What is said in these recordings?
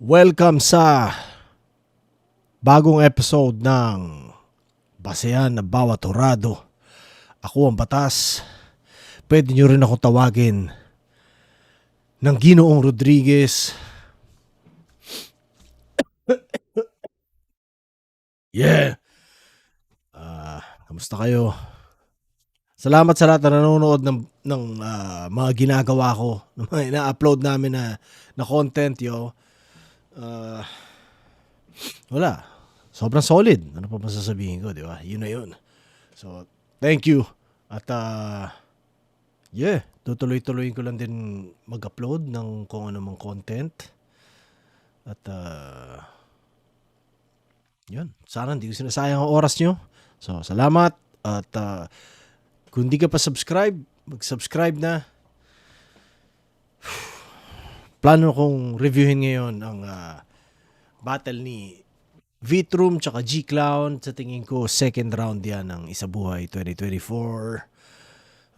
Welcome sa bagong episode ng Basehan na Bawat Horado. Ako ang batas. Pwede nyo rin ako tawagin ng Ginoong Rodriguez. Yeah! Kamusta kayo? Salamat sa lahat na nanonood ng mga ginagawa ko, ng mga ina-upload namin na content, yo. Wala. Sobrang solid. Ano pa masasabihin ko, di ba? Yun na yun. So, thank you. At, tutuloy-tuloyin ko lang din mag-upload ng kung anumang content. At, yun. Sana hindi ko sinasayang ang oras nyo. So, salamat. At, kung di ka pa subscribe, mag-subscribe na. Plano kong reviewin ngayon ang battle ni Vitrum tsaka G-Clown. Sa tingin ko, second round yan ng Isa Buhay 2024.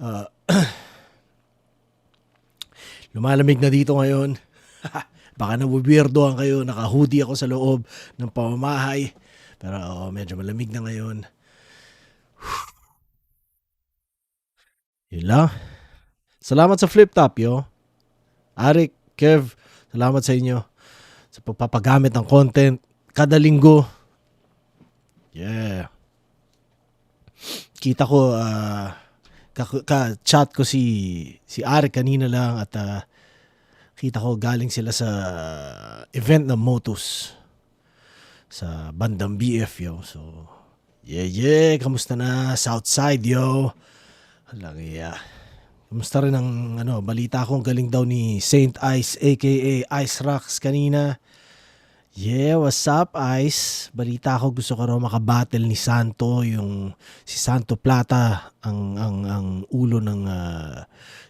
Lumalamig na dito ngayon. Baka nabuwirdohan kayo. Naka-hoodie ako sa loob ng pamamahay. Pero medyo malamig na ngayon. Yun lang. Salamat sa flip top, yo. Arik, Kev, salamat sa inyo sa pagpapagamit ng content kada linggo. Yeah. Kita ko, ka-chat ko si Arik kanina lang at kita ko galing sila sa event ng Motus sa bandang BF, yo. So, yeah. Kamusta na? Southside, yo. Halang, yeah. Kamusta rin ang balita ko galing daw ni Saint Ice aka Ice Rocks kanina. Yeah, what's up Ice? Balita ko gusto ko raw makabattle ni Santo, yung si Santo Plata ang ulo ng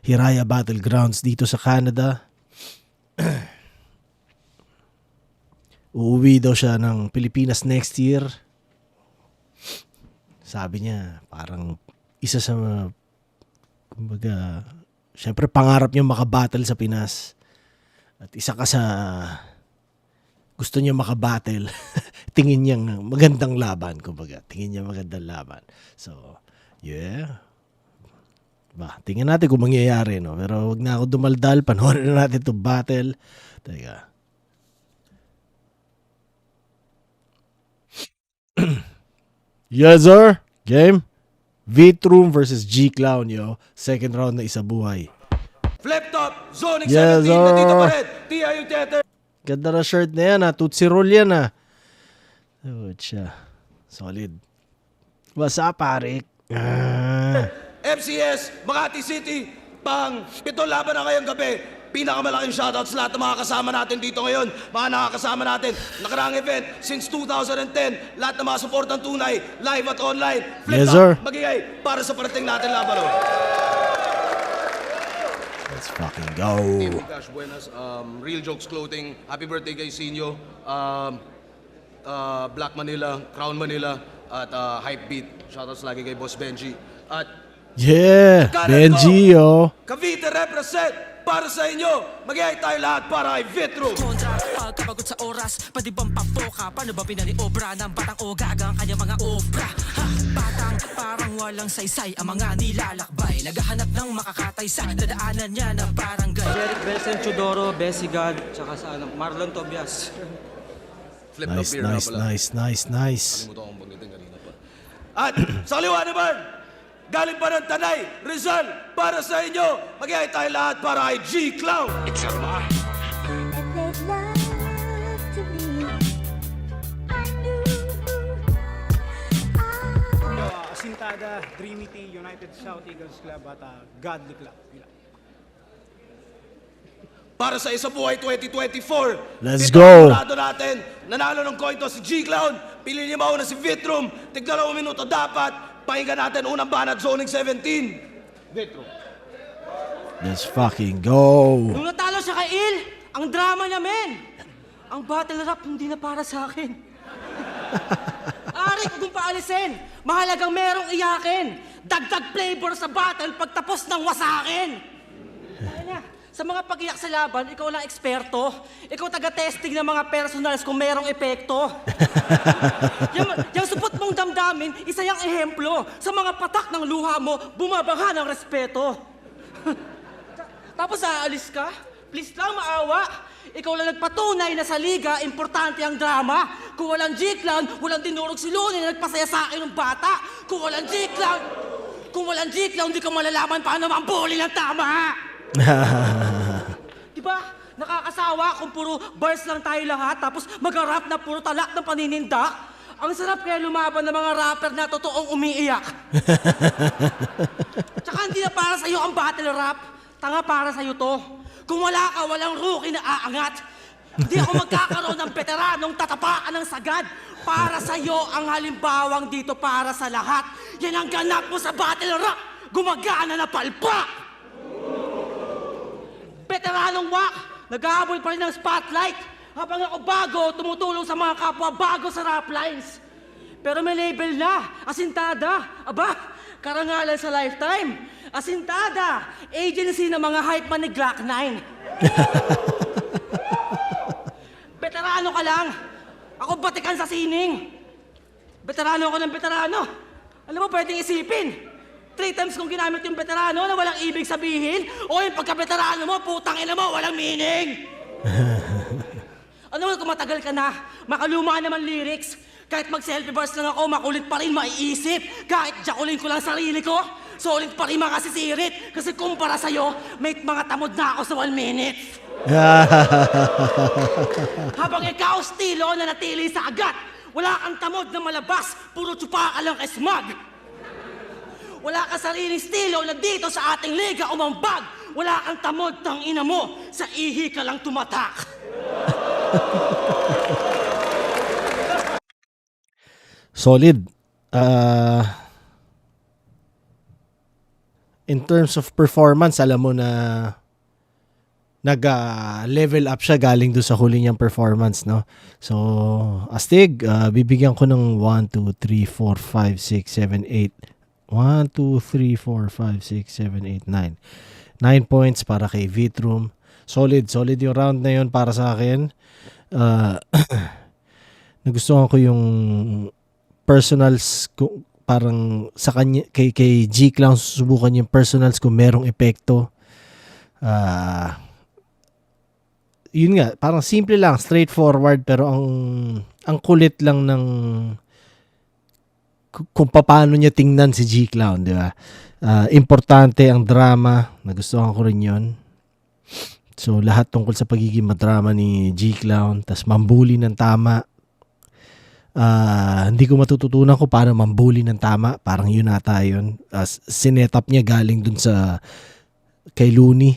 Hiraya Battlegrounds dito sa Canada. Uuwi daw siya ng Pilipinas next year. Sabi niya parang isa sa kumbaga, syempre pangarap niyo makabattle sa Pinas. At isa ka sa gusto niyo makabattle. Tingin niya magandang laban, kumbaga. Tingin niya magandang laban. So, yeah. Tingnan natin kung mangyayari, no? Pero wag na ako dumaldal. Panoorin na natin itong battle. Teka. Yes, sir. Game. Vitrum versus G-Clown, yo. Second round na Isa Buhay. Flip top, zoning Yes, 17, nandito sir. pa rin. TIU Theater. Ganda na shirt na yan, ha. Tootsie Roll yan, ha. Good siya. Solid. What's up, Arik? FCS, Makati City, pang 7 laban na ngayong gabi. Pinakamalaking shoutouts sa lahat ng mga kasama natin dito ngayon. Mga nakakasama natin. Nakaraang event since 2010. Lahat ng mga support ng tunay, live at online. Flip Yes, sir. magigay para sa parating natin laban. Let's fucking go. Team Cash Buenas, Real Jokes Clothing, happy birthday kay Sinyo. Black Manila, Crown Manila, at Hype Beat. Shoutouts lagi kay Boss Benji. At Yeah, Benji, yo. Cavite represent para sa inyo. Mag-iay tayo lahat para kay Vitrum. Kontra, pagkapagod sa oras, pwede bang papoka? Paano ba pinaniobra ng batang o gaga ang kanyang mga obra? Ha, batang parang walang saysay, ang mga nilalakbay, naghahanap ng makakatay sa dadaanan niya na barangay. Eric Belsen Chodoro, Bessie God, tsaka sa Marlon Tobias. Flip Nice. Kalimutan kong banggitin kanina pa. At sa kaliwa naman, galing pa ng Tanay, Rizal, para sa inyo. Mag-iay tayo lahat para kay G-Clown. If there's love to me, I knew Asintada, Dreamity, United South Eagles Club at Godly Club. Para sa Isa Buhay 2024. Let's Ito go. ang jurado natin. Nanalo ng coin toss si G-Clown. Pili niya mauna si Vitrum. Tig 2 minuto dapat. Pakinggan natin unang banat, zoning 17. Vitrum. Let's fucking go. Nung natalo siya kay Il, ang drama niya, men! Ang battle rap hindi na para sa akin. Arik, kung paalisin, mahalagang merong iyakin. Dagdag flavor sa battle pagtapos ng wasakin. Sa mga pag-iyak sa laban, ikaw lang eksperto. Ikaw taga-testing ng mga personals kung merong epekto. yung supot mong damdamin, isa yung ehemplo. Sa mga patak ng luha mo, bumabaha ng respeto. Tapos aalis ka? Please lang maawa. Ikaw lang nagpatunay na sa liga, importante ang drama. Kung walang G-Clown, walang dinurog si Looney na nagpasaya sa akin ng bata. Kung walang G-Clown, di ka malalaman paano mambuli ng tama. Diba? Nakakasawa kung puro bars lang tayo lahat, tapos mag-rap na puro talak ng paninindak. Ang sarap kaya lumaban ng mga rapper na totoong umiiyak. Tsaka hindi na para sa'yo ang battle rap. Tanga para sa'yo to. Kung wala ka, walang rookie na aangat. Hindi ako magkakaroon ng veteranong tatapaan ng sagad. Para sa'yo ang halimbawang dito para sa lahat. Yan ang ganap mo sa battle rap. Gumagana na palpak! Veteranong wak, nag-aabol pa rin ng spotlight. Habang ako bago, tumutulong sa mga kapwa bago sa rap lines. Pero may label na, asintada. Aba, karangalan sa lifetime. Asintada, agency ng mga hype man ni Glock 9. Veterano ka lang. Ako batikan sa sining. Veterano ako ng veterano. Alam mo, pwedeng isipin. 3 times kong ginamit yung veterano na walang ibig sabihin. O yung pagka-veterano mo, putang ina mo, walang meaning. Ano mo, kung matagal ka na, makaluma naman lyrics. Kahit mag-selfie bars lang ako, makulit pa rin maiisip. Kahit jakulin ko lang sarili ko, solid pa rin makasisirit. Kasi kumpara sa'yo, may mga tamod na ako sa 1 minute. Habang ikaw, stilo na natili sa agat. Wala kang tamod na malabas, puro tsupa ka lang esmag. Wala kang sariling stilo na dito sa ating liga umambag. Wala kang tamod, tang ina mo, sa ihi ka lang tumatak. Solid. In terms of performance, alam mo na nag-level up siya galing doon sa huli niyang performance, no? So, astig, bibigyan ko ng 1, 2, 3, 4, 5, 6, 7, 8. 1, 2, 3, 4, 5, 6, 7, 8, 9. 9 points para kay Vitrum. Solid yung round na yun para sa akin. Nagustuhan ko yung personals, parang sa kanya, kay G-Clown, susubukan yung personals kung merong epekto. Yun nga, parang simple lang, straightforward, pero ang kulit lang ng kung paano niya tingnan si G-Clown, di ba? Importante ang drama, nagustuhan ko rin yun. So, lahat tungkol sa pagiging madrama ni G-Clown, tas mambuli ng tama. Hindi ko matututunan ko paano mambuli ng tama, parang yun ata yun. Sinetap niya galing dun sa kay Looney.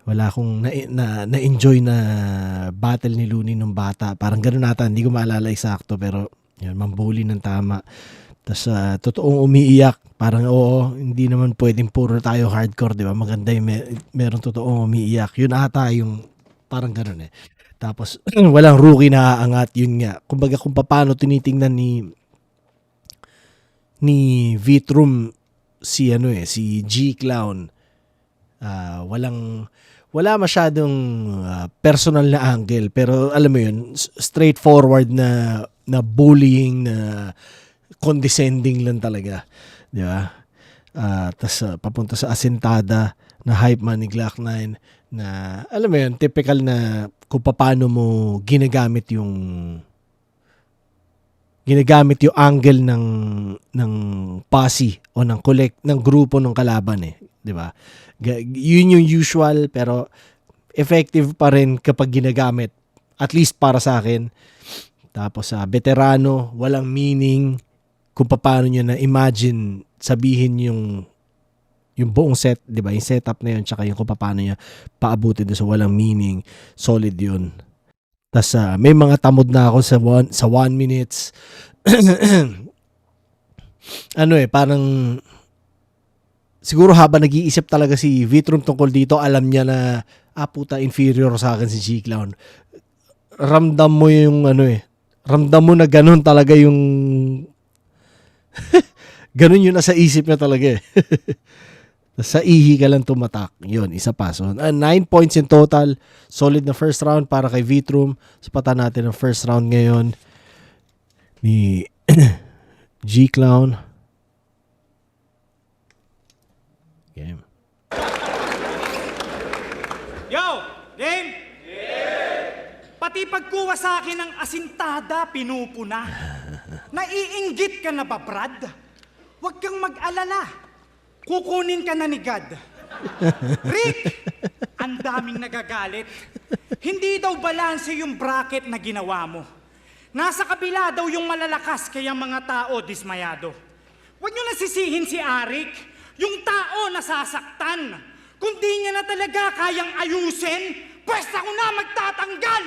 Wala akong na-enjoy na battle ni Looney nung bata. Parang ganun ata, hindi ko maalala eksakto, pero yun, mambuli ng tama. Tapos totoong umiiyak. Parang oo, hindi naman pwedeng puro tayo hardcore, di ba? Maganda yung meron totoong umiiyak. Yun ata yung parang ganun eh. Tapos walang rookie na aangat, yun nga. Kumbaga kung paano tinitingnan ni Vitrum si G-Clown. Wala masyadong personal na angle, pero alam mo yun, straightforward na bullying, na condescending lang talaga, di ba? Tas papunta sa asintada na hype man ni Glock 9 na alam mo yun, typical na kung paano mo ginagamit yung angle ng posse o ng grupo ng kalaban eh, di ba? Yun yung usual, pero effective pa rin kapag ginagamit, at least para sa akin. Tapos veterano, walang meaning, kung paano niya na imagine sabihin yung buong set, di ba? Yung setup na yun, tsaka yung kung paano niya paabutin doon sa walang meaning. Solid yun. Tapos may mga tamod na ako sa 1 minutes. Parang siguro habang nag-iisip talaga si Vitrum tungkol dito, alam niya na puta, inferior sa akin si G-Clown. Ramdam mo yung ramdam mo na ganun talaga yung ganun yun nasa isip niya talaga eh. Sa ihi ka lang tumatak. Yun, isa pa. So, 9 points in total. Solid na first round para kay Vitrum. Sapatan natin ang first round ngayon ni G-Clown. Game. Yo! Game? Pati pagkuha sa akin ng asintada, pinupuna. Naiinggit ka na ba, Brad? Huwag kang mag-alala. Kukunin ka na ni God. Rick! Ang daming nagagalit. Hindi daw balanse yung bracket na ginawa mo. Nasa kabila daw yung malalakas kaya mga tao dismayado. Huwag nyo nasisihin si Arik, yung tao nasasaktan. Kung di niya na talaga kayang ayusin, pwes ako na magtatanggal.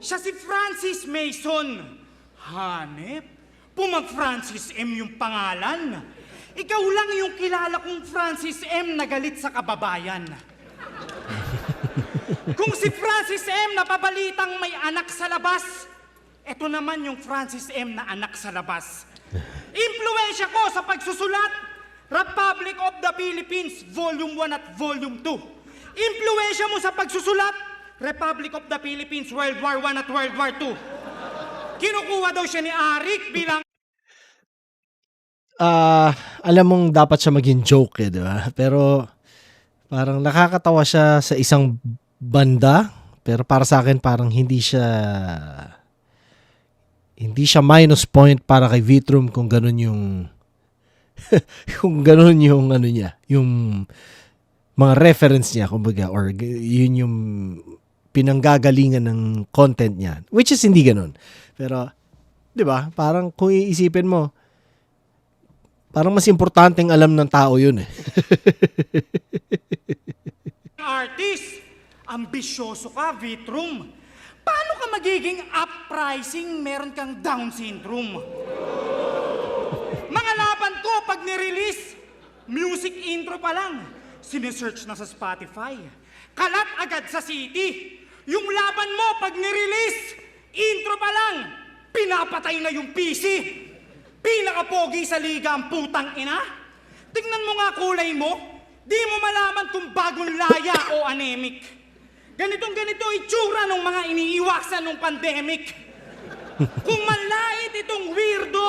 Siya si Francis Mason. Hanep, pumag-Francis M yung pangalan. Ikaw lang yung kilala kong Francis M na galit sa kababayan. Kung si Francis M napabalitang may anak sa labas, eto naman yung Francis M na anak sa labas. Impluwensya ko sa pagsusulat, Republic of the Philippines, Volume 1 at Volume 2. Impluwensya mo sa pagsusulat, Republic of the Philippines, World War 1 at World War 2. Kinukuha daw siya ni Arik bilang Alam mong dapat siya maging joke di ba? Pero parang nakakatawa siya sa isang banda, pero para sa akin parang hindi siya minus point para kay Vitrum kung ganun yung kung ganun yung ano niya, yung mga reference niya kumbaga, or yun yung pinanggagalingan ng content niya, which is hindi ganun. Pero 'di ba? Parang kung iisipin mo, parang mas importanteng alam ng tao yun eh. artist. Ambisyoso ka, Vitrum. Paano ka magiging uprising meron kang Down syndrome? Mga laban ko pag nirelease, music intro pa lang, sinesearch na sa Spotify. Kalat agad sa city. Yung laban mo pag nirelease, intro pa lang, pinapatay na yung PC. Pinakapogi sa liga ang putang ina. Tingnan mo nga kulay mo, di mo malaman kung bagong laya o anemic. Ganitong-ganito itsura ng mga iniiwasan ng pandemic. Kung manlait itong weirdo,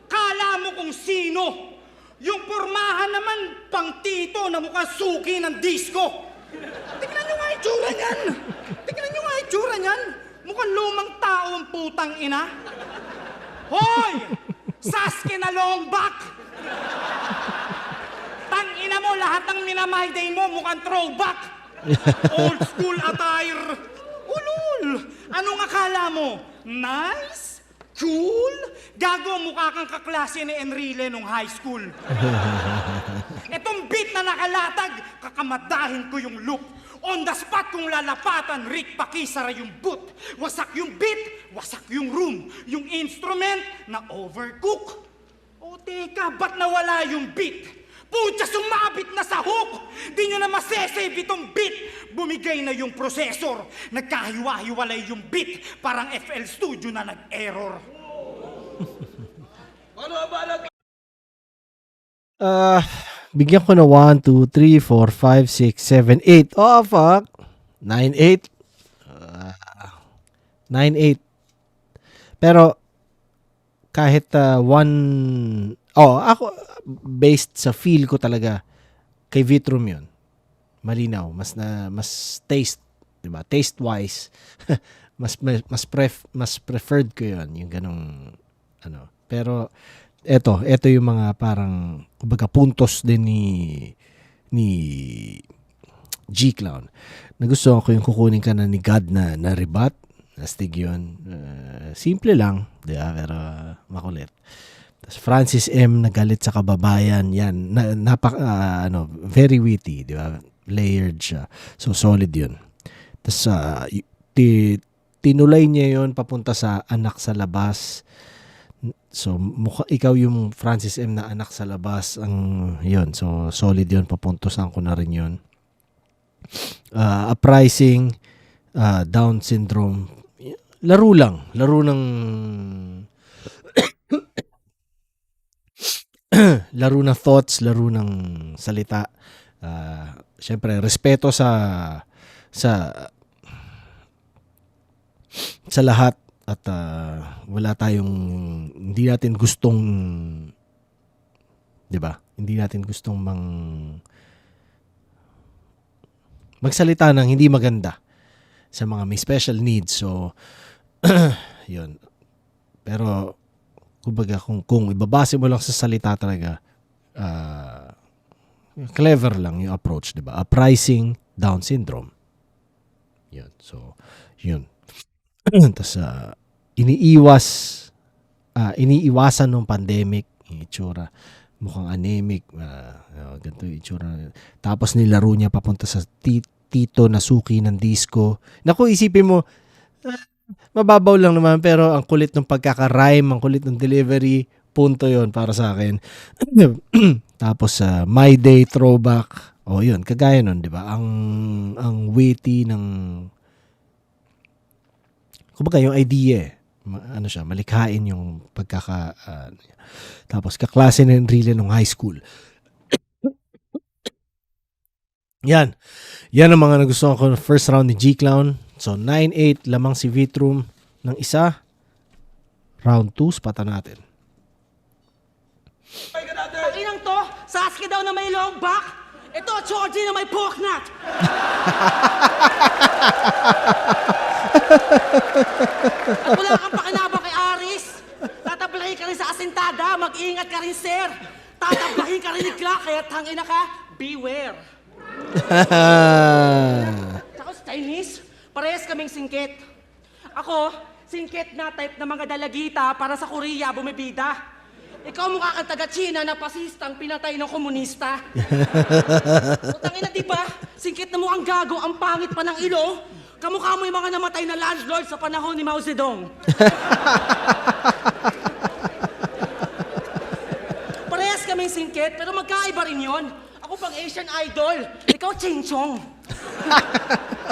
kala mo kung sino. Yung pormahan naman pang tito na mukhang suki ng disco. Tingnan nyo nga itsura niyan. Tingnan nyo nga itsura niyan. Mukhang lumang tao ang putang ina. Hoy! Sasuke na long back! Tangina mo, lahat ng minamay day mo mukhang throwback! Old school attire! Ulul! Anong akala mo? Nice? Cool? Gago, mukha kang kaklase ni Enrile nung high school. Etong beat na nakalatag, kakamadahin ko yung loop. On the spot kung lalapatan, Rick pakisara yung boot. Wasak yung beat, wasak yung room. Yung instrument na overcook. O teka, ba't nawala yung beat? Pucha, sumabit na sa hook! Di nyo na masesave itong beat. Bumigay na yung processor. Nagkahiwa-hiwalay yung beat. Parang FL Studio na nag-error. Bigyan ko na 1, 2, 3, 4, 5, 6, 7, 8. Oh, fuck. 9, 8. 9, 8. Pero, kahit ako, based sa feel ko talaga, kay Vitrum yun. Malinaw. Mas taste, diba? Taste-wise, mas preferred ko yun. Yung ganong, ano. Pero, eto yung mga parang kumbaga puntos din ni G-Clown. Nagustuhan ko yung kukunin ka na ni God na rebat. Nastig yun. Simple lang, di ba? Pero makulit. Tapos Francis M. nagalit sa kababayan. Yan. Very witty, di ba? Layered siya. So, solid yun. Tapos, tinulay niya yun papunta sa anak sa labas. So, ikaw yung Francis M. na anak sa labas. Yun. So, solid yun. Papuntosan ko na rin yun. Uprising, Down syndrome. Laro lang. Laro ng laro ng thoughts, laro ng salita. Siyempre, respeto sa lahat at wala tayong hindi natin gustong 'di ba? Hindi natin gustong magsalita ng hindi maganda sa mga may special needs. So 'yun. Pero kumbaga kung ibabase mo lang sa salita talaga, clever lang yung approach, 'di ba? Uprising Down syndrome. 'Yun. So 'yun. Tapos iniiwasan ng pandemic yung itsura. Mukhang anemic, ganito yung itsura. Tapos nilaro niya papunta sa Tito Nasuki ng disco. Naku, isipin mo, mababaw lang naman pero ang kulit ng pagkaka-rhyme, ang kulit ng delivery, punto yon para sa akin. Tapos My Day throwback. Oh, yun, kagaya nun, 'di ba? Ang witty ng kumbaga yung idea, ano siya, malikhain yung tapos kaklase na rin nung high school. Yan ang mga nagustuhan ko ng first round ni G-Clown. So 9-8 lamang si Vitrum ng isa. Round 2 spata natin. Inang to, Sasuke daw na may long back. Ito, Georgie na may pork nut. At wala kang pakinabang kay Aris. Tatablahin ka rin sa asintada, mag-ingat ka rin, sir. Tatablahin ka rin ni Clark, kaya tangina ka, beware. Tsaka sa Chinese, parehas kaming singkit. Ako, singkit na type na mga dalagita para sa Korea bumibida. Ikaw mukha kang taga-China na pasistang pinatay ng komunista. Utangin na, diba? Singkit na mo ang gago, ang pangit pa ng ilong. Kamukha mo yung mga namatay na landlord sa panahon ni Mao Zedong. Parehas kaming singkit, pero magkaiba rin yun. Ako pang Asian idol, ikaw Ching Chong.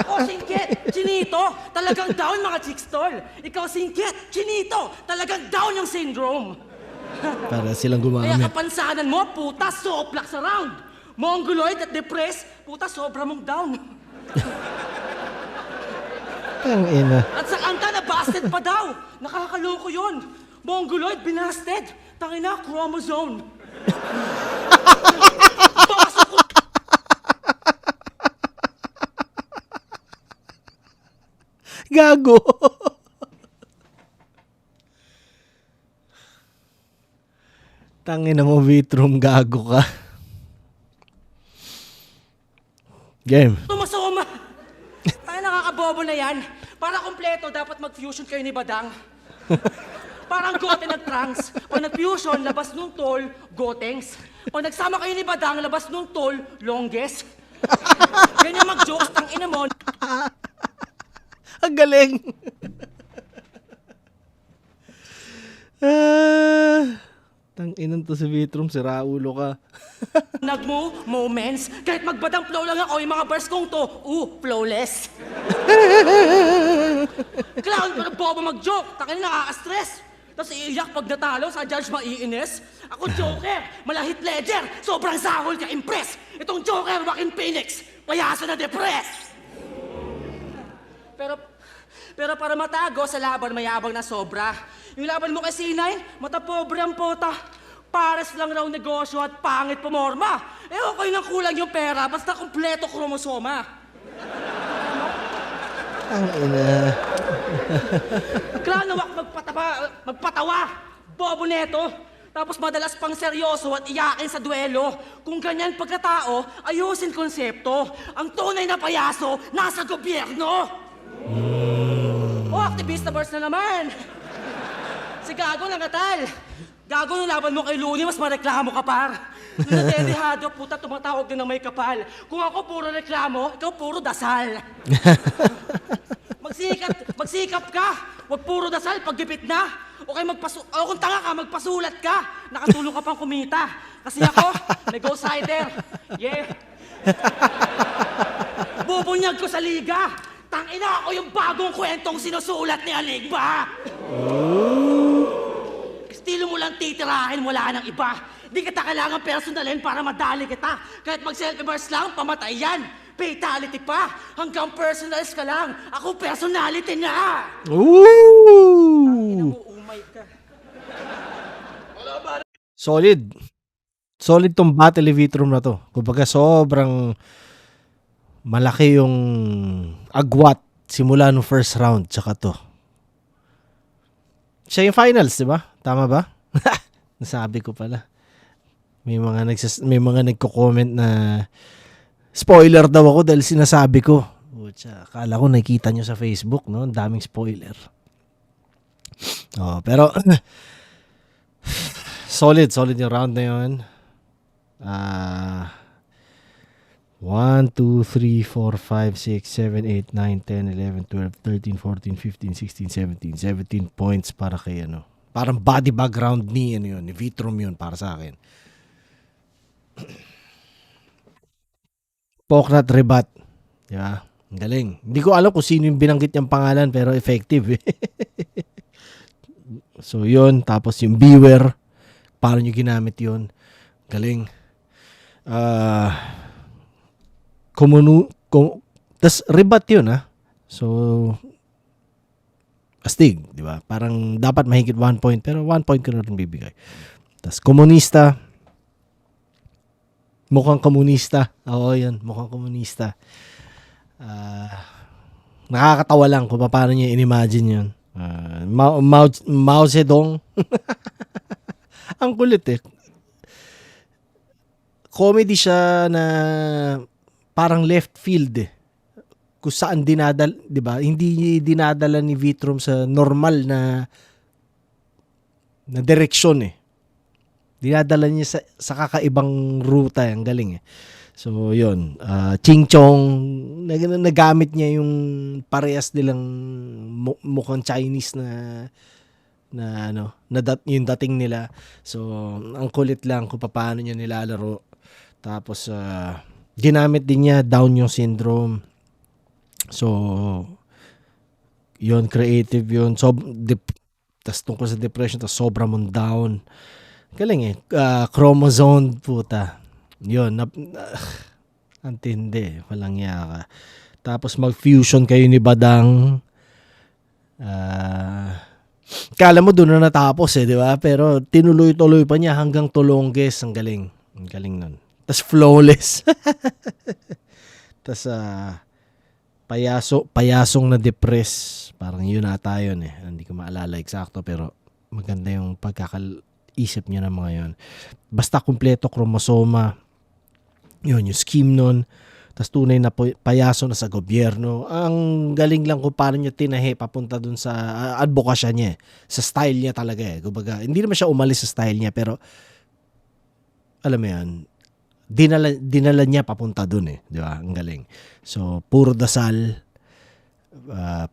Ako singkit, Chinito, talagang down mga chicks-tol. Ikaw singkit, Chinito, talagang down yung syndrome. Para silang Kaya gumamit. kapansanan mo, puta, soplak sa round. Mongoloid at depressed, puta, sobra mong down. Ang ina. At sa kanta na busted pa daw. Nakakaloko yun. Mongoloid, binasted. Tangina, chromosome. Pasok ko. Gago. Tangina mo, Vitrum, gago ka. Game. Tumasoma. Tayo nakakabobo na yan. Para kompleto, dapat mag-fusion kayo ni Badang. Parang gote nag-trunks. Pag nag-fusion, labas nung tol, gotengs. Pag nagsama kayo ni Badang, labas nung tol, longest. Ganyan mag-jokes, tang ina mo. Ang galing. Tang inan to si Vitrum, si Raulo ka. Moments, kahit magbadang flow lang ako, yung mga bars kong to, flowless. Clown, pero bobo mag-joke, takin nakaka-stress. Tapos iiyak pag natalo, sa judge maiinis. Ako Joker, malahit ledger, sobrang sahol ka impress. Itong Joker, Joaquin Phoenix, payaso na depress. Pero para matago sa laban, mayabang na sobra. Yung laban mo kay Sinay, mata pobre ang pota. Pares lang raw negosyo at pangit pumorma. Okay nang kulang yung pera, basta kompleto kromosoma. Ang ina. Klanawak magpatawa. Bobo neto. Tapos madalas pang seryoso at iyakin sa duelo. Kung ganyan pagkatao, ayusin konsepto. Ang tunay na payaso, nasa gobyerno. Activista burst na naman. Si Gago nangatal. Gago nung laban mo kay Looney, mas mareklamo ka par. Nung nadedehado, puta, tumatawag din ng may kapal. Kung ako puro reklamo, ikaw puro dasal. Magsikap ka. Huwag puro dasal, paggipit na. O kung tanga ka, magpasulat ka. Nakatulong ka pang kumita. Kasi ako, may go-sider. Yeah. Bubunyag ko sa liga. Tangina ako yung bagong kwentong sinusulat ni Aligba. Estilo mo lang titirahin, wala nang iba. Di kita kailangan personalin para madali kita. Kahit mag-self-immerse lang, pamatay yan. Fatality pa. Hanggang personals ka lang. Ako personality na. Ooh! Umay ka. Solid. Solid tong battle Vitrum na to. Kumbaga sobrang malaki yung agwat simula nung first round tsaka to. Siya yung finals, di ba? Tama ba? Nasabi ko pala. May mga nagko-comment na spoiler daw ako dahil sinasabi ko. Pucha, akala ko nakita nyo sa Facebook, no? Ang daming spoiler. Oh, pero solid yung round na yun. 1, 2, 3, 4, 5, 6, 7, 8, 9, 10, 11, 12, 13, 14, 15, 16, 17. 17 points para kay ano. Parang body background ni ano yun, ni Vitrum yun para sa akin. Poknat Rebat. Diba? Ang galing. Hindi ko alam kung sino yung binanggit niyang pangalan pero effective. So yun, tapos yung Beware. Paano nyo ginamit yun? Galing. Tas Rebat yun ha. So astig, di ba? Parang dapat mahigit 1 point pero 1 point ko na rin bibigay. Tas Komunista. Mukhang komunista. Oo, yan. Mukhang komunista. Nakakatawa lang kung paano niya in-imagine yun. Mao Zedong. Ang kulit eh. Comedy siya na parang left field eh. Kung saan dinadala, di ba? Hindi dinadala ni Vitrum sa normal na direksyon eh. Dinadala niya sa kakaibang ruta. Ang galing eh. So, yun. Ching Chong, nagamit niya yung parehas nilang mukhang Chinese yung dating nila. So, ang kulit lang kung paano niya nilalaro. Tapos, ginamit din niya Down yung syndrome. So, yun, creative yun. So, tas tungkol sa depression, tas sobra mong down. Galing eh. Chromosome, puta. Yun. Antindi. Walang yaka. Tapos mag-fusion kayo ni Badang. Kala mo doon na natapos eh, di ba? Pero tinuloy-tuloy pa niya hanggang Tulongges. Ang galing. Ang galing nun. Tapos flawless. Tapos payasong na depress. Parang yun ata yun eh. Hindi ko maalala eksakto pero maganda yung pagkakaisip niya ng mga yun. Basta kumpleto kromosoma. Yun, yung scheme nun. Tapos tunay na payaso na sa gobyerno. Ang galing lang kung paano niya tinahi papunta dun sa advokasya niya. Sa style niya talaga eh. Kumbaga, hindi naman siya umalis sa style niya pero alam mo yan, dinala niya papunta dun eh. Di ba? Ang galing. So, puro dasal,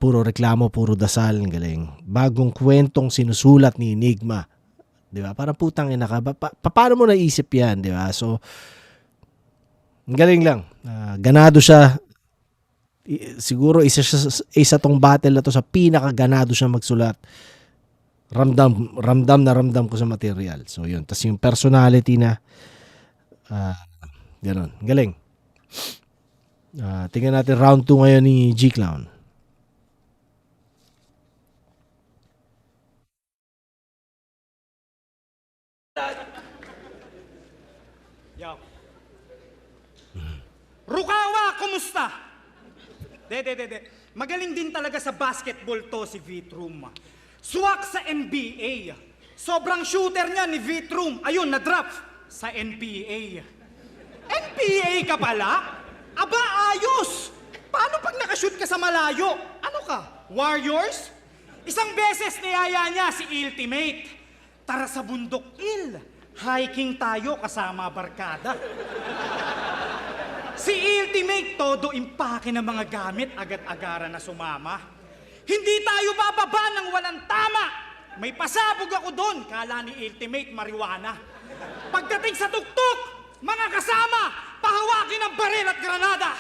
puro reklamo, puro dasal. Ang galing. Bagong kwentong sinusulat ni Enigma. Di ba? Parang putang ina ka. Paano mo naisip yan? Di ba? So, ang galing lang. Ganado siya. Siguro isa tong battle na to sa pinakaganado siya magsulat. Ramdam ko sa material. So yun. Tapos yung personality na gano'n. Galing. Tingnan natin round 2 ngayon ni G-Clown. Yo. Rukawa, kumusta? De. Magaling din talaga sa basketball to si Vitrum. Swak sa NBA. Sobrang shooter niya ni Vitrum. Ayun, na-draft sa NPA. NPA ka pala? Aba, ayos! Paano pag nakashoot ka sa malayo? Ano ka? Warriors? Isang beses niyaya niya si Ultimate. Tara sa bundok, hiking tayo kasama barkada. Si Ultimate todo impake ng mga gamit agad-agaran na sumama. Hindi tayo bababa ng walang tama. May pasabog ako doon, kala ni Ultimate marijuana. Pagdating sa tuktok, mga kasama, pahawakin ang baril at granada.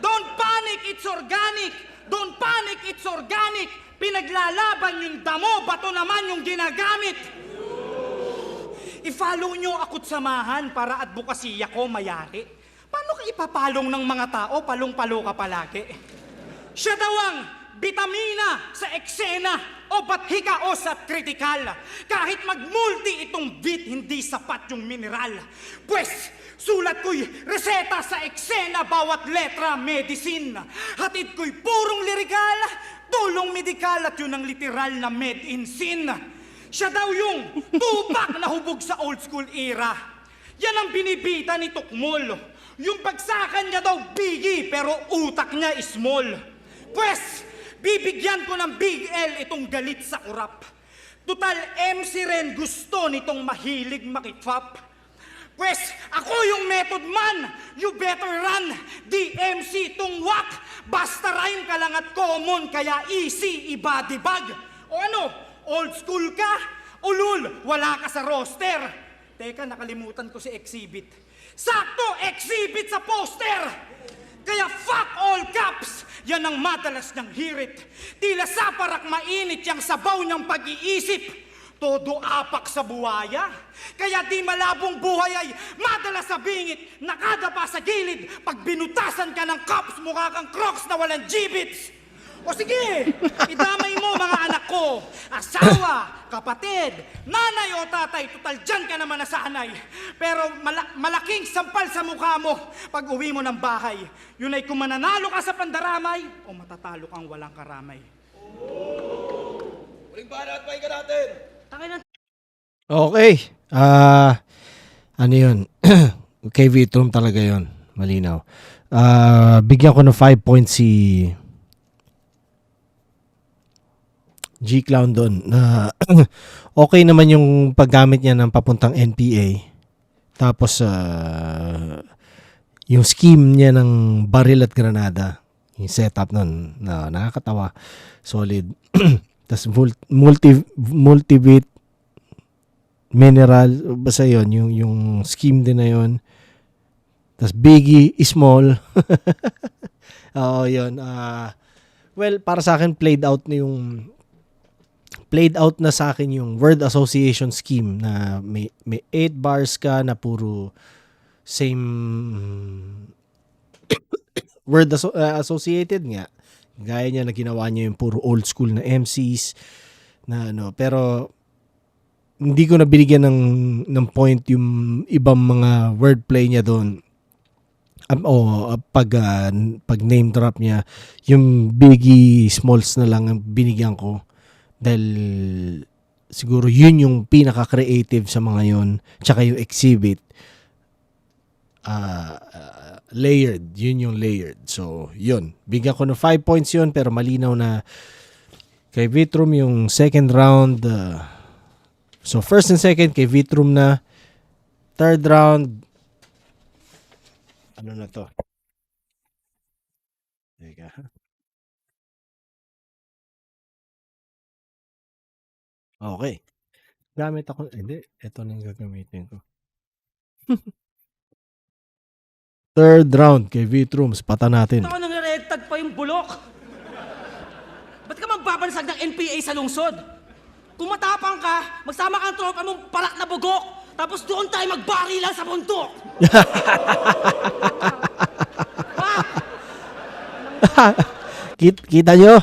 Don't panic, it's organic. Don't panic, it's organic. Pinaglalaban yung damo, bato naman yung ginagamit. I-follow nyo ako't samahan para advokasya ko mayari. Paano ka ipapalong ng mga tao, palong-palo ka palagi? Siya daw ang bitamina sa eksena o bathikaos at kritikal. Kahit mag-multi itong bit, hindi sapat yung mineral. Pues, sulat ko'y reseta sa eksena, bawat letra medicine. Hatid ko'y purong lirikal, tulong medikal at yun ang literal na med in sin. Siya daw yung tupak na hubog sa old school era. Yan ang binibita ni Tukmol. Yung bagsakan niya daw biggie pero utak niya small. Pues, bibigyan ko ng big L itong galit sa kurap. Total MC rin gusto nitong mahilig makipap. Pues, ako yung method man, you better run. DMC itong wak, basta rhyme ka lang at common, kaya easy, ibadibag. O ano, old school ka? Ulul, wala ka sa roster. Teka, nakalimutan ko si Exhibit. Sakto, Exhibit sa poster! Kaya fuck all caps, yan ang madalas niyang hirit. Tila sa parak mainit yung sabaw niyang pag-iisip. Todo apak sa buhaya. Kaya di malabong buhay ay madalas sa bingit, nakadapa sa gilid. Pag binutasan ka ng cups, mukha kang Crocs na walang G-bits. O sige, idamay mo mga anak ko, asawa, kapatid, nanay o tatay, total dyan ka naman nasanay. Pero malaking sampal sa mukha mo pag uwi mo ng bahay. Yun ay kung mananalo ka sa pandaramay o matatalo kang walang karamay. Huling banat, pahinga natin. Okay. Ano yun? Kay Vitrum talaga yun. Malinaw. Bigyan ko ng 5 points si G-Clown doon. Okay naman yung paggamit niya ng papuntang NPA. Tapos, yung scheme niya ng baril at granada. Yung setup nun. Nakakatawa. Solid. Tapos, multi-bit mineral. Basta yun. Yung scheme din na yun. Tapos, biggie, small. Oo, yun. Well, para sa akin, played out na sa akin yung word association scheme na may 8 bars ka na puro same word associated nga. Gaya niya na ginawa niya yung puro old school na MCs na ano. Pero hindi ko na binigyan ng point yung ibang mga wordplay niya doon. Pag name drop niya, yung Biggie Smalls na lang ang binigyan ko. Dahil siguro yun yung pinaka-creative sa mga yun. Tsaka yung Exhibit. Layered. Yun yung layered. So, yun. Bigyan ko ng 5 points yun pero malinaw na kay Vitrum yung second round. So, first and second kay Vitrum na. Third round. Ano na to? Teka. Okay. Gamit ako. Hindi. Ito na yung gagamitin ko. Third round kay Vitrums. Pata natin. Ako nang red-tag pa yung bulok. Ba't ka magbabansag ng NPA sa lungsod? Kung matapang ka, magsama kang tropa mong parak na bugok. Tapos doon tayo magbarilan sa bundok. Kita nyo?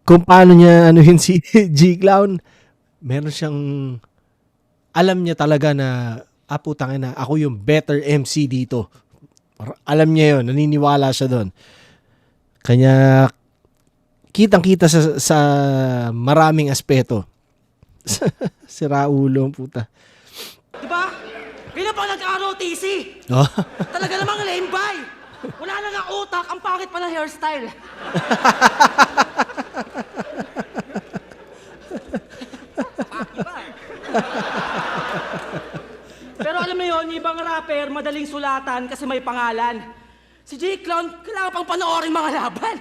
Kung paano niya anuhin si G-Clown, meron siyang alam niya talaga na putang ina, ako yung better MC dito. Alam niya yun, naniniwala siya doon. Kanya kitang-kita sa maraming aspeto. Sira ulo, puta. Diba? Kaya pa nagka-ROTC. Oh. Talaga namang lame by. Wala na nga utak, ang pangit pa ng hairstyle. Pero alam mo yun, yung ibang rapper, madaling sulatan kasi may pangalan. Si G-Clown, kailangan pang panoorin mga laban.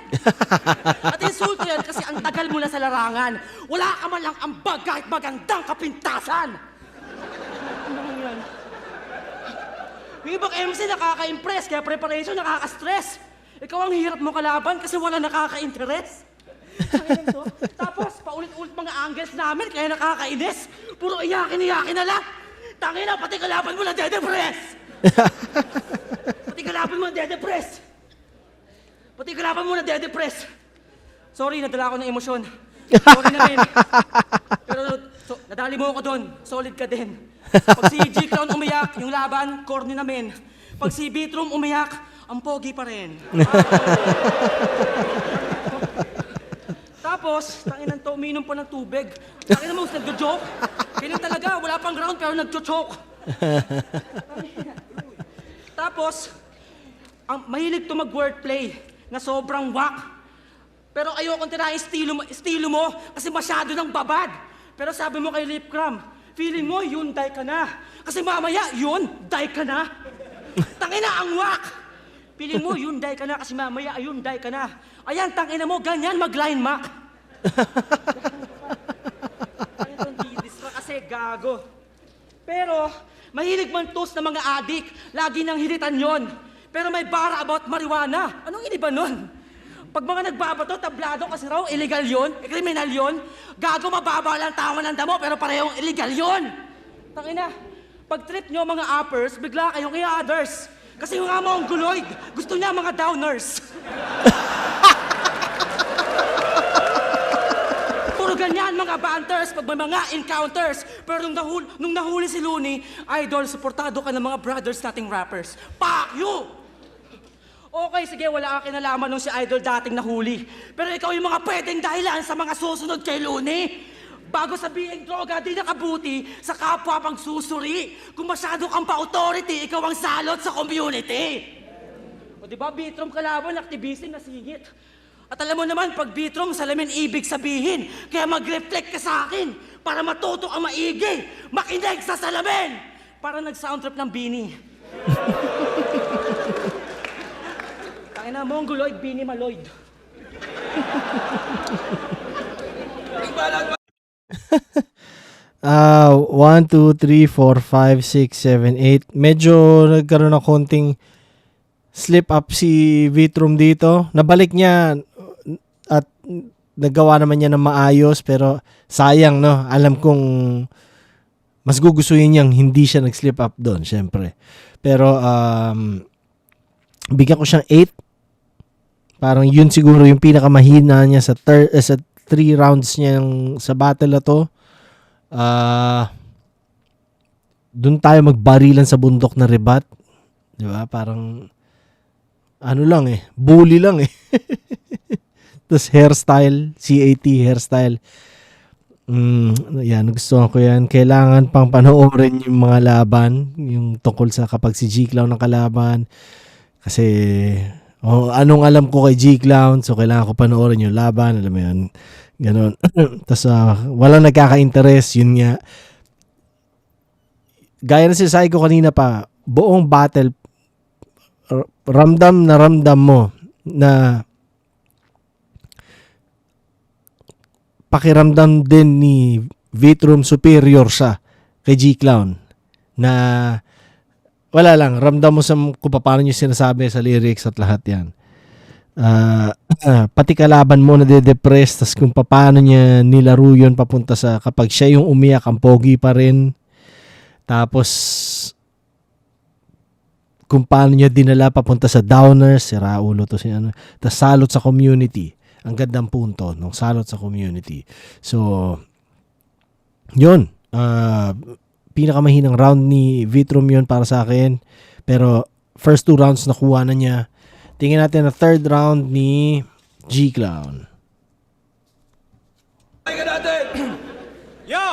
At insulto yan kasi ang tagal mo na sa larangan. Wala ka man lang ambag kahit magandang kapintasan. Ano naman yan? Yung ibang MC nakaka-impress, kaya preparation nakaka-stress. Ikaw ang hirap mo kalaban kasi wala nakaka-interest. Tapos, paulit-ulit mga angles namin, kaya nakakainis. Puro iyakin na lang. Tangina, pati kalaban mo na dedepress! Pati kalaban mo na dedepress! Pati kalaban mo na dedepress! Sorry, nadala ako ng emosyon. Sorry na rin. Pero nadali mo ako doon. Solid ka din. Pag si G-Clown umiyak, yung laban, corny namin. Pag si Beatrum umiyak, ang pogi pa rin. Tapos, tanginan to, uminom pa ng tubig. Tanginan mo, nagjo-joke. Ganyan talaga, wala pang ground pero nagjo-choke. Tapos, mahilig to mag-wordplay na sobrang whack. Pero ayokong tirahin estilo mo kasi masyado ng babad. Pero sabi mo kay Lip Cram, feeling mo, Hyundai ka na. Kasi mamaya, Hyundai ka na. Tangina, ang whack! Feeling mo, Hyundai ka na kasi mamaya, Hyundai ka na. Ayan, tangina mo, ganyan mag-line mac. Ayun, di-distract kasi gago. Pero, mahilig man toast ng mga adik. Lagi nang hilitan yon. Pero may bara about marijuana. Anong iniba nun? Pag mga nagbabato, tablado kasi raw, illegal yun, kriminal yun. Gago, mababa lang tawa ng damo, pero parehong illegal yun. Tangina, pag trip nyo mga uppers, bigla kayong i-others. Kasi yung mga mongoloid, gusto niya mga downers. Puro ganyan mga banters pag may mga encounters. Pero nung nahuli si Looney, idol, suportado ka ng mga brothers nating rappers. Fuck you! Okay, sige, wala ka kinalaman nung si Idol dating nahuli. Pero ikaw yung mga pwedeng dahilan sa mga susunod kay Looney. Bago sabihin droga, di nakabuti sa kapwa pang susuri. Kung masyado kang pa-authority, ikaw ang salot sa community. O diba, Bitrom kalaban, aktibisin na singit. At alam mo naman, pag Bitrom, salamin ibig sabihin. Kaya mag-reflect ka sa akin para matuto ang maigi. Makinig sa salamin! Para nag-soundtrap ng Bini. Tangina, Mongoloid, Bini Maloid. 1, 2, 3, 4, 5, 6, 7, 8. Medyo nagkaroon ng konting slip up si Vitrum dito. Nabalik niya at nagawa naman niya ng maayos pero sayang, no? Alam kong mas gugustuhin niyang hindi siya nag-slip up doon, syempre. Pero bigyan ko siyang 8. Parang yun siguro yung pinakamahina niya sa 3 rounds niya sa battle na to. Doon tayo magbarilan sa bundok na rebat. Di ba? Parang ano lang bully lang Tapos hairstyle, CAT hairstyle. Yan, gusto ko yan. Kailangan pang panoorin yung mga laban, yung tungkol sa kapag si G-Clown ng kalaban. Kasi anong alam ko kay G-Clown, so kailangan ko panoorin yung laban, alam mo yun. Ganon. Tapos walang nagkaka-interest, yun nga. Gaya na sinasabi ko kanina pa, buong battle, ramdam mo na pakiramdam din ni Vitrum superior siya kay G-Clown. Na wala lang, ramdam mo sa kung paano niya sinasabi sa lyrics at lahat yan. Pati kalaban mo na de-depress, tas kung paano niya nilaro yun papunta sa kapag siya yung umiyak, ang pogi pa rin. Tapos kung paano niya dinala papunta sa downers, si Raulo to si ano, tas salot sa community. Ang gandang punto ng salot sa community. So yun, pinakamahinang round ni Vitrum yun para sa akin. Pero first 2 rounds nakuha na niya. Tingnan natin ang third round ni G-Clown. Yo!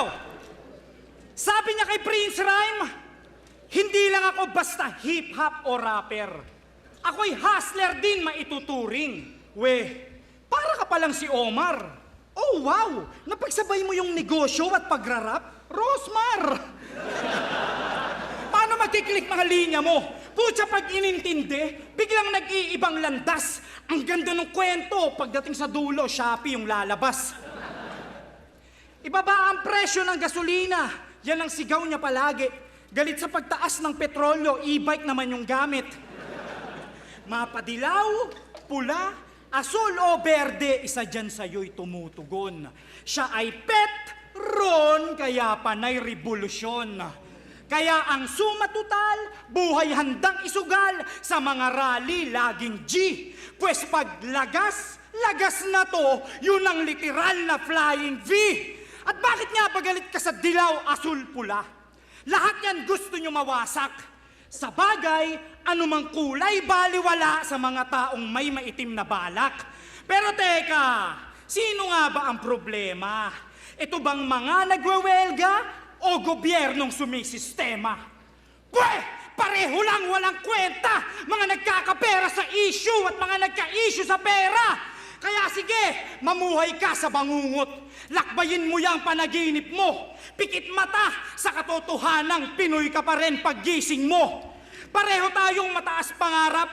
Sabi niya kay Prince Rhyme, hindi lang ako basta hip-hop o rapper. Ako'y hustler din maituturing. Para ka palang si Omar. Oh wow! Napagsabay mo yung negosyo at pagrarap? Rosmar! Paano magkiklik mga linya mo? Putya pag inintindi, biglang nag-iibang landas. Ang ganda ng kwento, pagdating sa dulo, Shopee yung lalabas. Ibaba ang presyo ng gasolina. Yan ang sigaw niya palagi. Galit sa pagtaas ng petrolyo, e-bike naman yung gamit. Mapadilaw, pula, asul o berde, isa dyan sa'yo'y tumutugon. Siya ay Petron, kaya panay revolusyon. Kaya ang suma total, buhay handang isugal, sa mga rally laging G. Pwes pag lagas, lagas na to, yun ang literal na flying V. At bakit nga pagalit ka sa dilaw, asul, pula? Lahat yan gusto nyo mawasak. Sa bagay, anumang kulay baliwala sa mga taong may maitim na balak. Pero teka, sino nga ba ang problema? Ito bang mga nagwewelga o gobyernong sumisistema? Pwe! Pareho lang walang kwenta! Mga nagkakapera sa issue at mga nagka-issue sa pera! Kaya sige, mamuhay ka sa bangungot. Lakbayin mo yung panaginip mo. Pikit mata sa katotohanang Pinoy ka pa rin paggising mo. Pareho tayong mataas pangarap.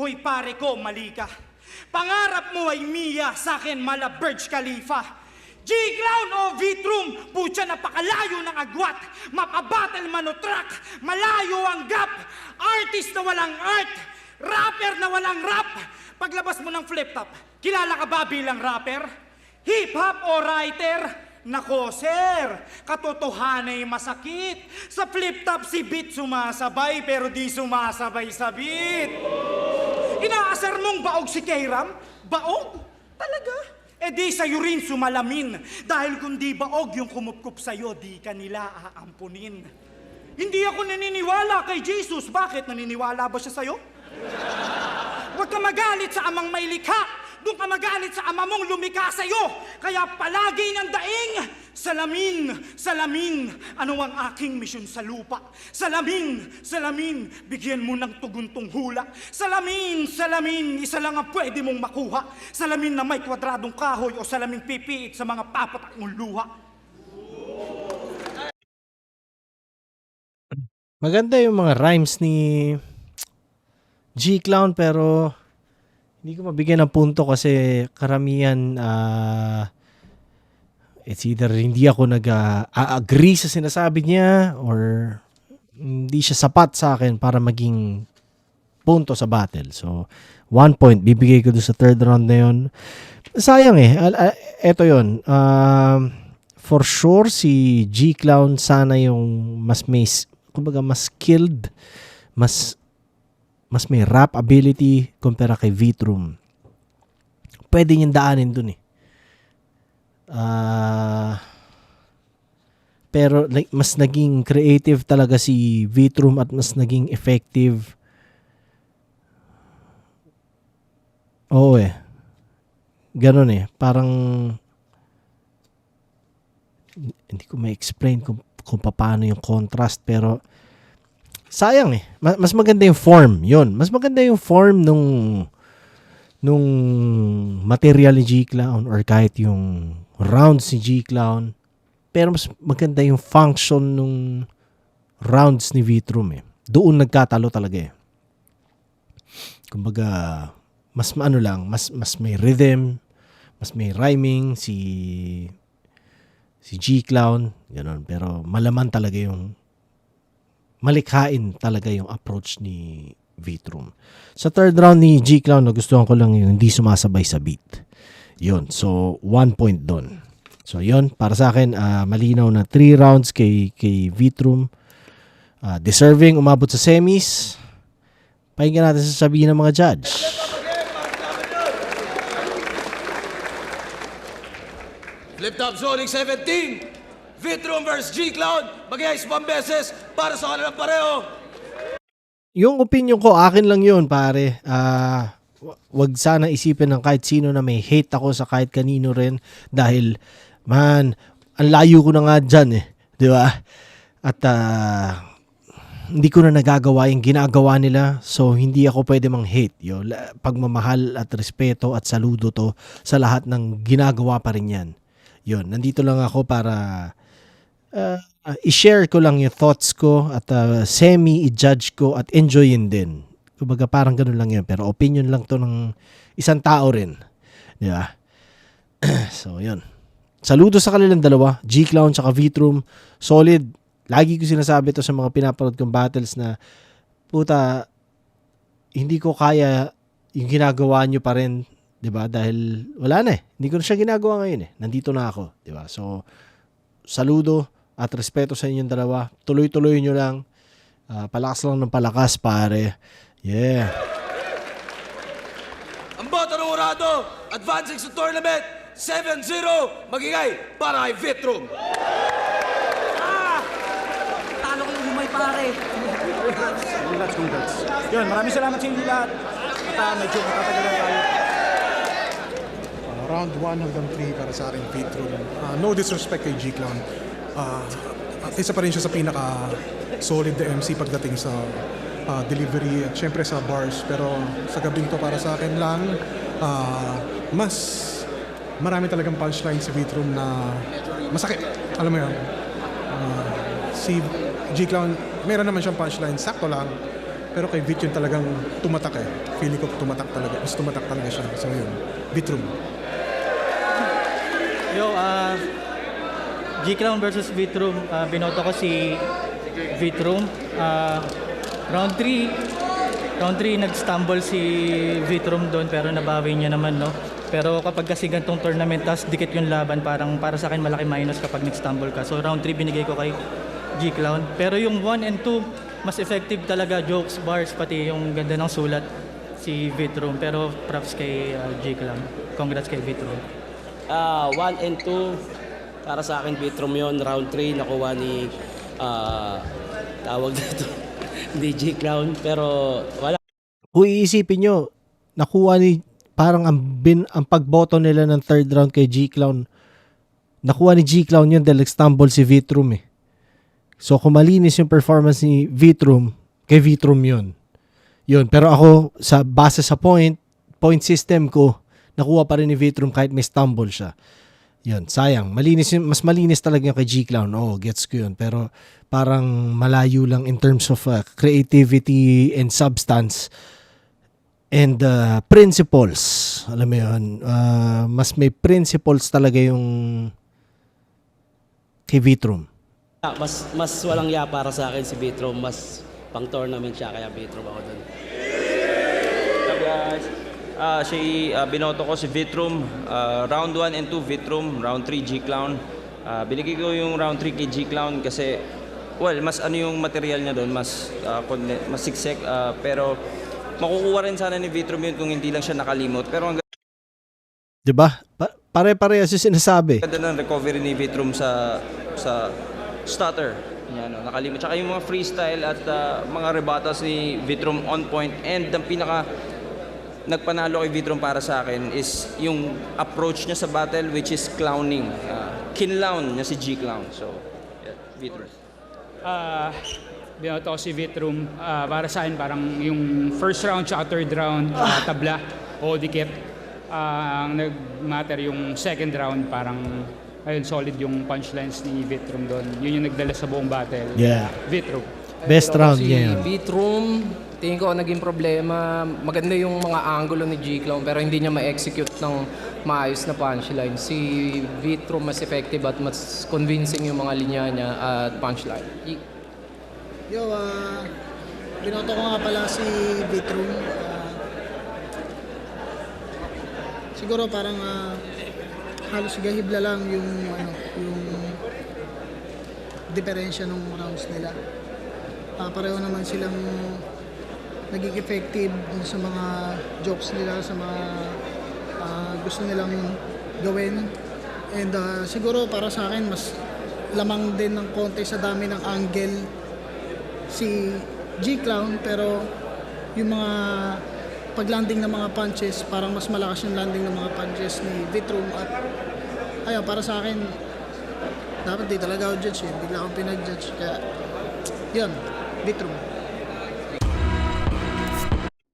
Hoy pare ko, mali ka. Pangarap mo ay Mia, sa akin mala Burj Khalifa. G-Clown o V-Troom, putya napakalayo ng agwat. Mapabattle man o track, malayo ang gap. Artist na walang art, rapper na walang rap. Paglabas mo ng flip-top, kilala ka ba bilang rapper? Hip-hop o writer? Nako, sir, katotohanan ay masakit. Sa flip-top si beat sumasabay, pero di sumasabay sa beat. Inaasar mong baog si Kairam? Baog? Talaga? E di sa'yo rin sumalamin. Dahil kung di baog yung kumupkup sa'yo, di ka nila aampunin. Hindi ako naniniwala kay Jesus. Bakit? Naniniwala ba siya sa'yo? Huwag ka magalit sa amang may likha. Doon ka magalit sa ama mong lumikha sa'yo. Kaya palagi ng daing, salamin, salamin, ano ang aking misyon sa lupa? Salamin, salamin, bigyan mo ng tuguntong hula. Salamin, salamin, isa lang ang pwede mong makuha. Salamin na may kwadradong kahoy o salaming pipiit sa mga papatak mong luha. Maganda yung mga rhymes ni G-Clown pero hindi ko mabigyan ng punto kasi karamihan it's either hindi ako nag-agree sa sinasabi niya or hindi siya sapat sa akin para maging punto sa battle. So, 1 point bibigay ko doon sa third round na yun. Sayang eto yun. For sure, si G-Clown sana yung mas kumbaga mas skilled, mas may rap ability kumpara kay V-Troom. Pwede niyang daanin dun eh. Pero like, mas naging creative talaga si V-Troom at mas naging effective. Oo eh. Ganon eh. Parang hindi ko ma-explain kung paano yung contrast pero sayang eh. Mas maganda yung form. Yun. Mas maganda yung form nung material ni G-Clown or kahit yung rounds ni G-Clown. Pero mas maganda yung function nung rounds ni V-Troom eh. Doon nagkatalo talaga eh. Kumbaga, mas may rhythm, mas may rhyming si G-Clown. Ganun. Pero malaman talaga yung malikhain talaga yung approach ni V-Troom. Sa third round ni G-Clown, nagustuhan ko lang yung hindi sumasabay sa beat. Yun. So, 1 point doon. So, yun. Para sa akin, malinaw na 3 rounds kay V-Troom. Deserving, umabot sa semis. Pakinggan natin sasabihin ng mga judge. Flip Top Zoning 17. V-Troom vs. G-Clown. Mag-ice 1 beses para sa kanilang pareho. Yung opinion ko, akin lang yun, pare. Wag sana isipin ng kahit sino na may hate ako sa kahit kanino rin. Dahil, man, ang layo ko na nga dyan eh. Di ba? At hindi ko na nagagawa yung ginagawa nila. So, hindi ako pwede mang hate. Pagmamahal at respeto at saludo to sa lahat ng ginagawa pa rin yan. Yun, nandito lang ako para i-share ko lang yung thoughts ko at i-judge ko at enjoyin din. Kumbaga parang ganun lang yun. Pero opinion lang to ng isang tao rin. Di ba? So, yun. Saludo sa kanilang dalawa. G-Clown tsaka V-Troom. Solid. Lagi ko sinasabi to sa mga pinapanood kong battles na puta, hindi ko kaya yung ginagawa nyo pa rin. Diba? Dahil wala na eh. Hindi ko na siya ginagawa ngayon eh. Nandito na ako. Diba? So, saludo at respeto sa inyong dalawa. Tuloy-tuloy nyo lang. Palakas lang ng palakas, pare. Yeah. Ang boto ng Urado, advancing sa tournament, 7-0, magigay para kay Vitrum. Talo ko yung humay, pare. Congrats. Yun, maraming salamat sa inyo lahat. At medyo matatagalan tayo. Round 1 hanggang 3 para sa akin, Vitrum. No disrespect kay G-Clown. Isa pa rin siya sa pinaka-solid na MC pagdating sa delivery at syempre sa bars. Pero sa gabing to para sa akin lang, mas marami talagang punchline si Vitrum na masakit. Alam mo yun? Si G-Clown, meron naman siyang punchline, sakto lang. Pero kay Vit yun talagang tumatak eh. Feeling ko tumatak talaga. Mas tumatak talaga siya. So yun, Vitrum. Yo, G-Clown versus Vitrum. Binoto ko si Vitrum. Round 3 nag-stumble si Vitrum doon pero nabawi niya naman, no? Pero kapag kasi gantong tournament, tas dikit yung laban, parang para sa akin malaki minus kapag nag-stumble ka. So round 3 binigay ko kay G-Clown. Pero yung 1 and 2, mas effective talaga, jokes, bars, pati yung ganda ng sulat si Vitrum. Pero props kay G-Clown. Congrats kay Vitrum. 1 and 2, para sa akin Vitrum yon. Round 3 nakuha ni tawag dito ni G-Clown, pero wala. Kung iisipin nyo, nakuha ni, parang ang pagboto nila ng third round kay G-Clown, nakuha ni G-Clown yun dahil stumble si Vitrum eh. So kung malinis yung performance ni Vitrum, kay Vitrum yun. Pero ako, sa base sa point system ko, nakuha pa rin ni Vitrum kahit may stumble siya. Yun, sayang. Mas malinis talaga yung kay G-Clown. Oo, gets ko yun. Pero parang malayo lang in terms of creativity and substance and principles. Alam mo yun, mas may principles talaga yung kay Vitrum. Mas walang ya para sa akin si Vitrum, mas pang tournament siya, kaya Vitrum ako doon. Guys, binoto ko si Vitrum. Round 1 and 2 Vitrum, round 3 G-Clown. Binigay ko yung round 3 kay G-Clown kasi mas ano yung material niya doon, mas siksik, pero makukuha rin sana ni Vitrum yun kung hindi lang siya nakalimot. Pero ang 'Di ba? Pare-parehas yung sinasabi. ganda ng recovery ni Vitrum sa stutter. Yan, no, nakalimot. Tsaka yung mga freestyle at mga rebatas ni Vitrum on point. And ang pinaka nagpanalo kay Vitrum para sa akin is yung approach niya sa battle, which is clowning. Kinlown niya si G-Clown. So, yeah, Vitrum. Binoto ko si Vitrum. Para sa akin, parang yung first round tsaka third round, tabla o dikit. Ang nag-matter yung second round, parang ayun, solid yung punchlines ni Vitrum doon. Yun yung nagdala sa buong battle. Yeah. Vitrum. Best round niya yun. Vitrum, tingin ko naging problema. Maganda yung mga angulo ni G-Clown pero hindi niya ma-execute ng maayos na punchline. Si Vitrum mas effective at mas convincing yung mga linya niya at punchline. Binoto ko nga pala si Vitrum. Siguro parang halos gahibla lang yung diferensya ng rounds nila. Pareho naman silang naging effective sa mga jokes nila, sa mga gusto nilang gawin. And siguro para sa akin, mas lamang din ng konti sa dami ng angle si G-Clown, pero yung mga paglanding ng mga punches, parang mas malakas yung landing ng mga punches ni Vitrum. At ayun, para sa akin, dapat di talaga ako judge eh. Bigla akong pinag-judge. Kaya, yun, Vitrum.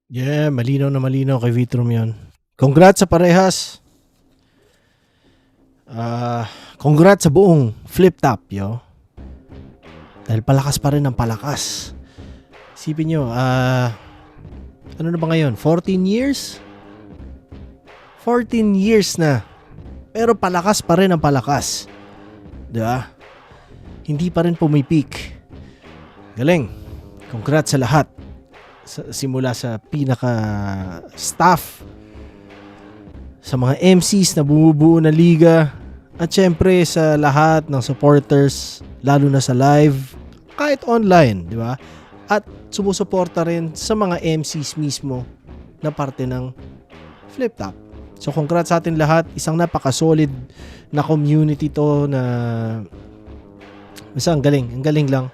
Yeah, malinaw na malinaw kay Vitrum yun. Congrats sa parehas. Congrats sa buong flip top, yo. Dahil palakas pa rin ang palakas. Isipin nyo, ano na ba ngayon? 14 years? 14 years na. Pero palakas pa rin ang palakas. Diba? Hindi pa rin pumipik. Galing. Congrats sa lahat. Simula sa pinaka staff, sa mga MCs na bumubuo na liga, at syempre sa lahat ng supporters, lalo na sa live, kahit online, di ba? At sumusuporta rin sa mga MCs mismo na parte ng Flip Top. So congrats sa atin lahat. Isang napaka-solid na community to na basta ang galing lang.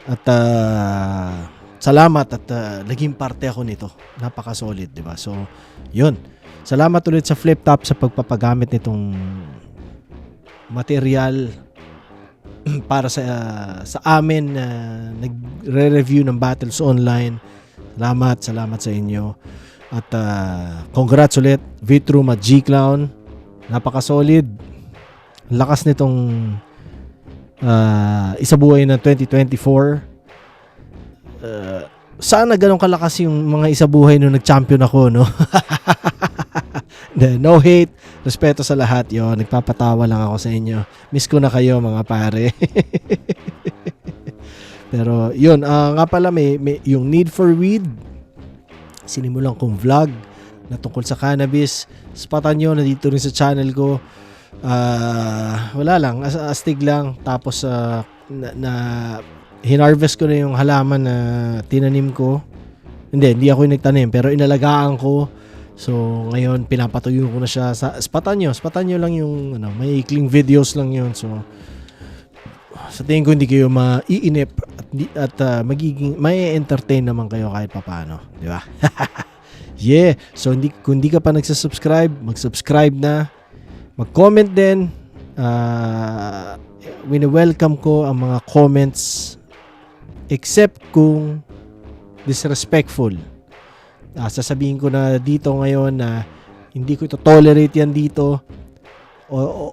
At salamat at naging parte ako nito. Napaka-solid, di ba? So, yun. Salamat ulit sa Flip Top sa pagpapagamit nitong material para sa amin na nagre-review ng battles online. Salamat sa inyo. At congrats ulit Vitrum at G-Clown. Napaka-solid. Lakas nitong isabuhay ng 2024. Sana ganun kalakas yung mga isabuhay nung nag-champion ako, no? No hate, respeto sa lahat, yo. Nagpapatawa lang ako sa inyo. Miss ko na kayo, mga pare. Pero yun, nga pala may yung Need for Weed. Sinimulan kong vlog na tungkol sa cannabis. Spatan nyo, nandito rin sa channel ko. Wala lang, astig lang. Tapos na hinarvest ko na yung halaman na tinanim ko. Hindi ako yung nagtanim, pero inalagaan ko. So, ngayon, pinapatuyo ko na siya. Spatan nyo lang yung, may ikling videos lang yun. So, sa tingin ko, hindi kayo maiinip at magiging, may entertain naman kayo kahit papano. Di ba? Yeah. So, kung hindi ka pa nagsasubscribe, mag-subscribe na. Mag-comment din. Wini-welcome ko ang mga comments except kung disrespectful. Sasabihin ko na dito ngayon na hindi ko ito tolerate yan dito.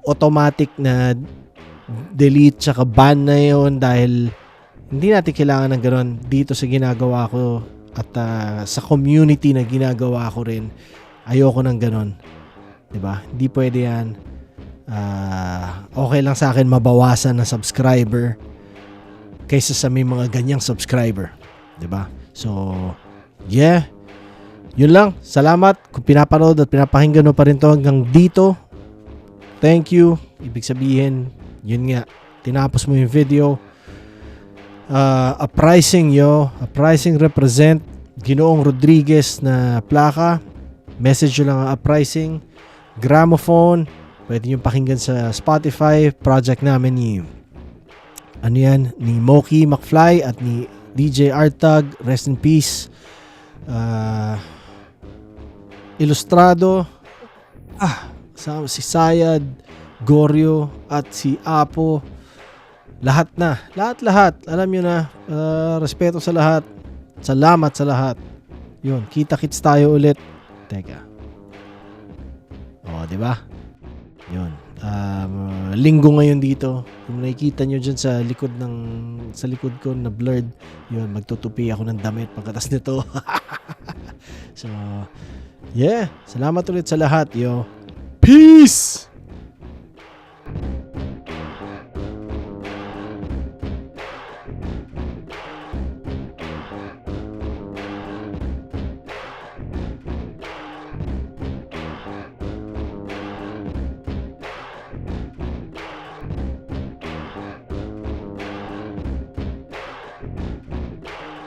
Automatic na delete tsaka ban na yun dahil hindi natin kailangan ng gano'n dito sa ginagawa ko at sa community na ginagawa ko rin. Ayoko ng gano'n. Diba? Hindi pwede yan. Okay lang sa akin mabawasan na subscriber kaysa sa may mga ganyang subscriber. Diba? So, yeah. Yun lang. Salamat kung pinapanood at pinapakinggan mo pa rin to hanggang dito. Thank you. Ibig sabihin, yun nga, tinapos mo yung video. Uprising represent Ginoong Rodriguez na plaka. Message nyo lang ang Uprising. Gramophone. Pwede nyo pakinggan sa Spotify. Project namin ni Moki McFly at ni DJ Artag. Rest in peace. Ilustrado. Si Sayad, Goryo at si Apo. Lahat. Alam nyo na. Respeto sa lahat. Salamat sa lahat. Yun, kita-kits tayo ulit. Teka. O, di ba? Yun. Linggo ngayon dito. Kung nakikita nyo dyan sa likod ko na blurred, yun, magtutupi ako ng damit pagkatas nito. So, yeah. Salamat ulit sa lahat, yo. Peace!